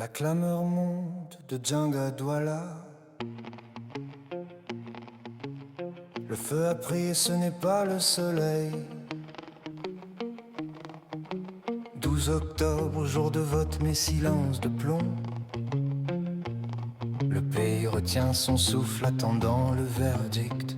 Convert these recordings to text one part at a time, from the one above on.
La clameur monte de Djanga Douala. Le feu a pris et ce n'est pas le soleil. 12 octobre, jour de vote, mais silence de plomb. Le pays retient son souffle attendant le verdict.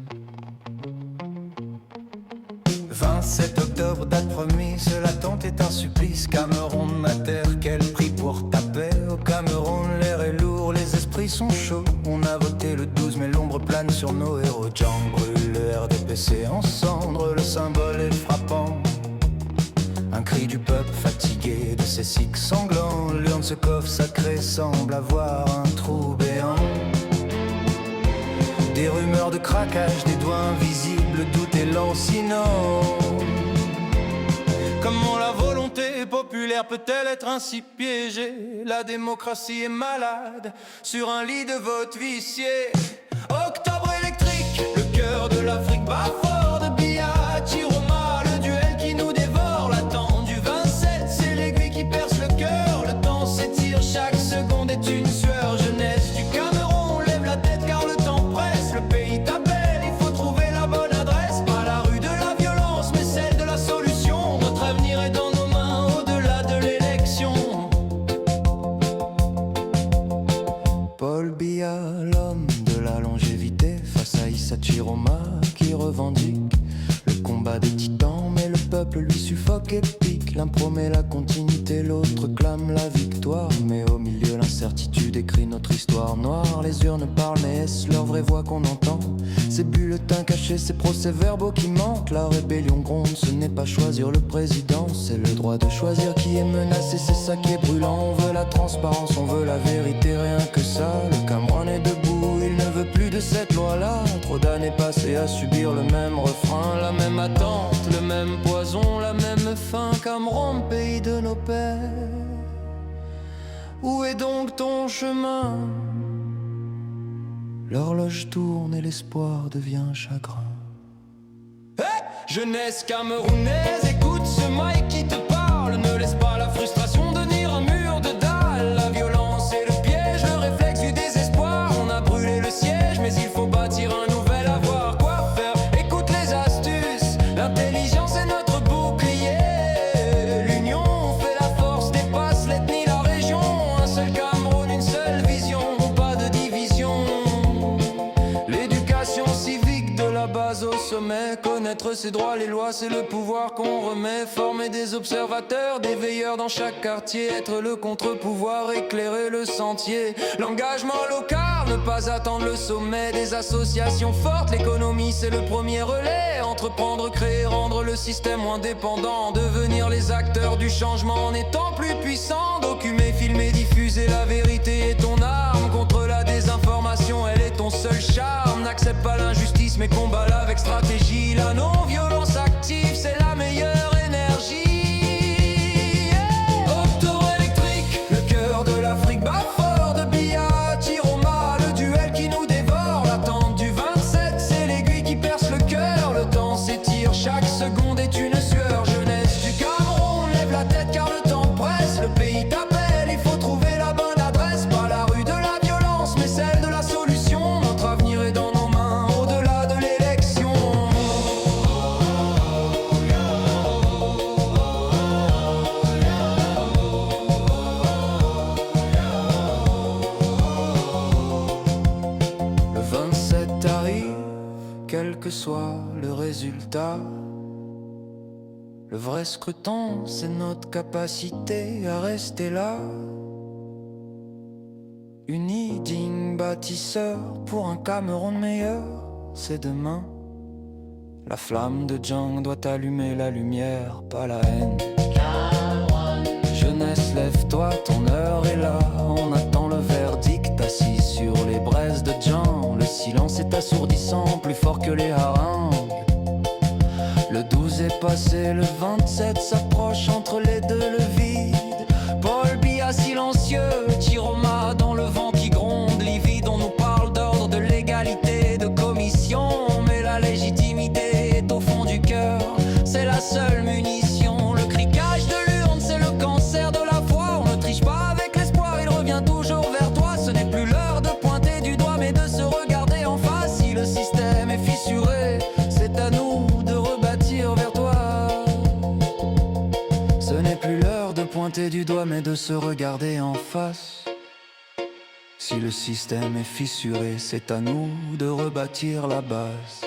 27 octobre, date promise, l'attente est un supplice. Cameroun, ma terre, quel prix pour ta paix. Au Cameroun, l'air est lourd, les esprits sont chauds. On a voté le 12, mais l'ombre plane sur nos héros. Djang brûle, le RDPC en cendres, le symbole est frappant. Un cri du peuple fatigué de ses cycles sanglants. L'urne ce coffre sacré semble avoir un trou béant. Des rumeurs de craquage, des doigts invisibles, doute et lancinant. Comment la volonté populaire peut-elle être ainsi piégée? La démocratie est malade sur un lit de vote vicié. Octobre électrique, le cœur de l'Afrique bat fort de Biya, Chiroma, le duel qui nous dévore. L'attente du 27, c'est l'aiguille qui perce le cœur. Le temps s'étire, chaque seconde est une sueur. Jeunesse du Cameroun, lève la tête car le temps presse. Le pays t'appelle, il faut trouver la bonne adresse. Pas la rue de la violence, mais celle de la solution. Notre avenir est dans nos mains, au-delà de l'élection. Paul Biya, l'homme de la longévité, face à Issa Chiroma qui revendique le combat des titans, mais le peuple lui suffoque et pique. L'un promet la continuité, l'autre clame la victoire. Mais au milieu l'incertitude écrit notre histoire noire. Les urnes parlent, mais est-ce leur vraie voix qu'on entend? Ces bulletins cachés, ces procès-verbaux qui mentent. La rébellion gronde, ce n'est pas choisir le président, c'est le droit de choisir qui est menacé, c'est ça qui est brûlant. On veut la transparence, on veut la vérité, rien que ça. Le Cameroun est debout, il ne veut plus de cette loi-là. Trop d'années passées à subir le même refrain, la même attente, le même poison, la même faim. Cameroun, pays de nos pères, où est donc ton chemin? L'horloge tourne et l'espoir devient chagrin. Hey, jeunesse camerounaise, écoute ce mic qui te parle. Ne laisse pas la frustration devenir un mur de dalle. La violence et le piège, le réflexe du désespoir. On a brûlé le siège, mais il faut bâtir un nouvel avoir. Quoi faire? Écoute les astuces, l'intelligence est notre bouclier. L'union fait la force, dépasse l'ethnie, la région. Un seul Cameroun, une seule vision, pas de division. L'éducation civique de la base au sommet. Connaître ses droits, les lois, c'est le pouvoir qu'on remet. Former des observateurs, des veilleurs dans chaque quartier. Être le contre-pouvoir, éclairer le sentier. L'engagement local, ne pas attendre le sommet. Des associations fortes, l'économie c'est le premier relais. Entreprendre, créer, rendre le système moins dépendant. Devenir les acteurs du changement en étant plus puissants. Documer, filmer, diffuser, la vérité est ton arme. Contre la désinformation, elle est ton seul charme. N'accepte pas l'injustice mais combat-la avec stratégie. La non-violence active, c'est la meilleure énergie. Octobre électrique, le cœur de l'Afrique bat fort de Biya, Chiroma, le duel qui nous dévore. L'attente du 27, c'est l'aiguille qui perce le cœur. Le temps s'étire, chaque seconde est une sueur. Jeunesse du Cameroun, lève la tête car le temps presse. Le pays t'appelle, il faut trouver la bonne adresse. Pas la rue de la violence, mais celle de la solution. Notre avenir est dans nos mains, au-delà de l'élection. Le 27 arrive, quel que soit le résultat. Le vrai scrutin, c'est notre capacité à rester là. Unis, dignes bâtisseurs pour un Cameroun meilleur, c'est demain. La flamme de Djang doit allumer la lumière, pas la haine. Jeunesse, lève-toi, ton heure est là. On attend le verdict, assis sur les braises de Djang. Le silence est assourdissant, plus fort que les harangues. Le 12 est passé, le 27 s'approche, entre les deux le vide. Paul Biya silencieux, Chiroma dans le vent qui gronde. Livide, on nous parle d'ordre, de légalité, de commission. Mais la légitimité est au fond du cœur, c'est la seule munition. Le criquage de l'urne, c'est le cancer de la foi. On ne triche pas avec l'espoir, il revient pointer du doigt mais de se regarder en face. Si le système est fissuré, c'est à nous de rebâtir la base.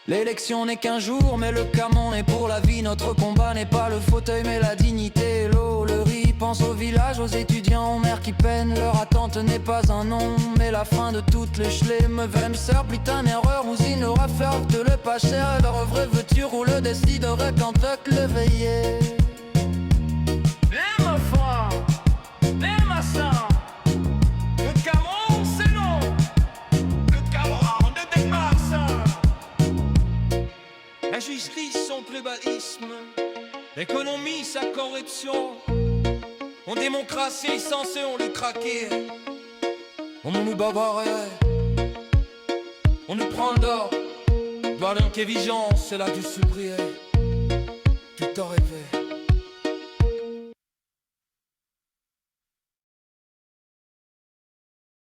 L'élection n'est qu'un jour, mais le camon est pour la vie. Notre combat n'est pas le fauteuil, mais la dignité, l'eau, le riz. Pense au village, aux étudiants, aux mères qui peinent. Leur attente n'est pas un nom, mais la fin de toutes les chlés. Mauvaise sœur, putain d'erreur, usine, aura faire de le pas cher. Leur vrai veux-tu rouler, déciderait quand tu le veiller. Viens ma foi, viens ma sang. Le camon c'est non. Le camon de démarre ça. La justice, son tribalisme. L'économie, sa corruption. En démocratie, censé on le craquer. On nous bavarrait. On nous prend d'or. Voilà qui est vigeant, c'est là du supprier. Tu t'en rêvais.